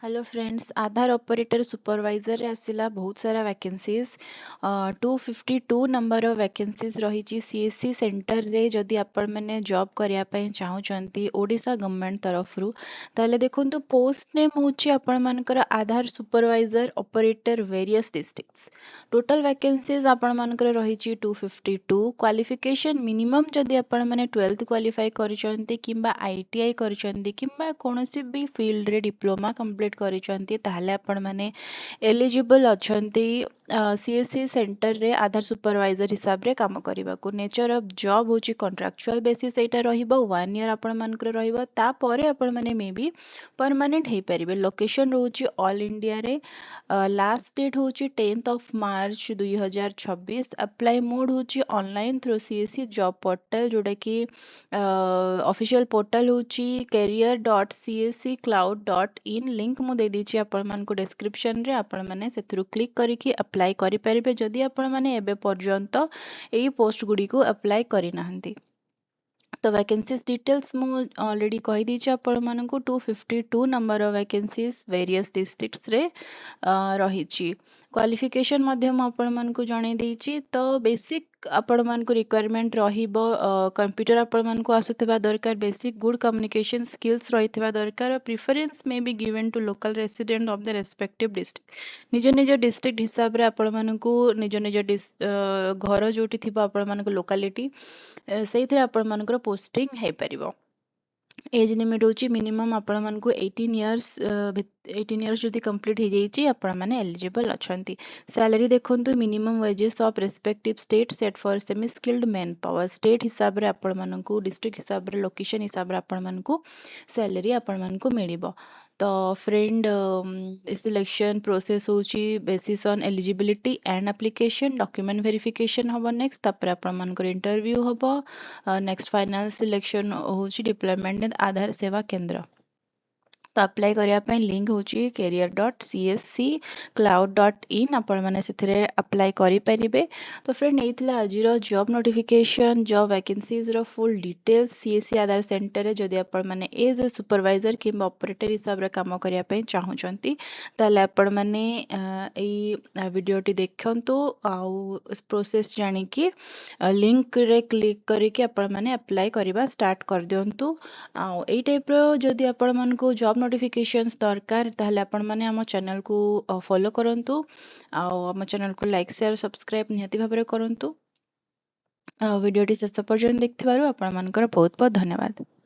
Hello friends, आधार operator supervisor रे आसिला बहुत सारा वैकेंसीज 252 नंबर ऑफ वैकेंसीज रही सीएससी सेंटर रे जदि आपण मैंने जॉब करिया पई चाहूचंती ओडिशा गवर्नमेंट तरफ रु ताले देखंतु पोस्ट नेम होची आपण मानकर Aadhaar supervisor operator various districts. Total vacancies आपण मानकर रही 252। क्वालिफिकेशन मिनिमम जदि आपण माने 12th क्वालिफाई करिसंती किंबा आईटीआई करिसंती किंबा कोनोसी भी फील्ड रे डिप्लोमा कंप्लीट करिसंती ताहले आपण माने एलिजिबल अछंती सीएससी सेंटर रे आधार सुपरवाइजर हिसाब रे काम करबा को। नेचर ऑफ जॉब होची कॉन्ट्रैक्चुअल बेसिस एटा रहिबो 1 ईयर आपण मानकर रहिबो ता परे आपण माने मे बी परमानेंट हे परिबे। लोकेशन रहउची ऑल इंडिया रे। लास्ट डेट होची 10th of March 2026। Apply mode होची online through CSC job portal जोटा कि ऑफिशियल पोर्टल होची career.csccloud.in। लिंक मु दे दीची आपण मानको डिस्क्रिप्शन रे। आपण माने सेथरु क्लिक करिकि अप्लाई करि परिबे जदि आपण माने एबे पर्यंत एई पोस्ट गुडी को अप्लाई करि नाहंती। तो वैकेंसीज डिटेल्स मु ऑलरेडी कहि दीची आपण मानको 252 number of vacancies various districts रे रहिची। क्वालिफिकेशन मध्य मु आपण मानको जणे देइची। तो बेसिक आपण मानको रिक्वायरमेंट रहिबो कंप्यूटर आपण मानको आसुथिबा दरकार। बेसिक गुड कम्युनिकेशन स्किल्स रहिथिबा दरकार। Preference may be given to local resident of the respective district. निज निज डिस्ट्रिक्ट हिसाब रे आपण मानको निज निज घर जोटी थिबो आपण मानको लोकालिटी सेइथिरे आपण मानकर पोस्टिंग हे परिबो। एज लिमिट होची मिनिमम आपण मानको 18 इयर्स 18 इयर्स जदि कंप्लीट हो जाइए आपण माने एलिजिबल अछंती। सैलरी देखंतु minimum wages of respective state set for semi skilled man power. State हिसाब रे आपण मानको डिस्ट्रिक्ट हिसाब रे लोकेशन हिसाब रे आपण मानको सैलरी आपण मानको मिलिबो। तो फ्रेंड सिलेक्शन प्रोसेस होची basis on eligibility and application document verification हबो। नेक्स्ट तापर आपण मानकर इंटरव्यू हबो। नेक्स्ट फाइनल सिलेक्शन होची डिप्लॉयमेंट इन आधार सेवा केंद्र। तो अप्लाई करिया पे लिंक होची career.csccloud.in। आपण माने सेथिरे अप्लाई करि परिबे। तो फ्रेंड एथिला आजिरो जॉब नोटिफिकेशन जॉब वैकेंसीज रो full details CSC Aadhaar center रे जदि आपण माने एज ए सुपरवाइजर किंबा ऑपरेटर हिसाब रे काम करिया पे चाहूचंती ताले आपण माने एई वीडियोटी देखंतु आउ प्रोसेस जानि कि लिंक रे क्लिक करिके आपण माने अप्लाई करिबा स्टार्ट कर दियंतु। आउ एई टाइप रो जदि आपण मानको जॉब नोटिफिकेशंस दरकार ताहले आपण माने हम चैनल को फॉलो करंतु। आउ हम चैनल को लाइक शेयर सब्सक्राइब निहाती भाबरे करंतु। वीडियोटी शेष पर्यंत देखथिबारु आपण मानकर बहुत बहुत धन्यवाद।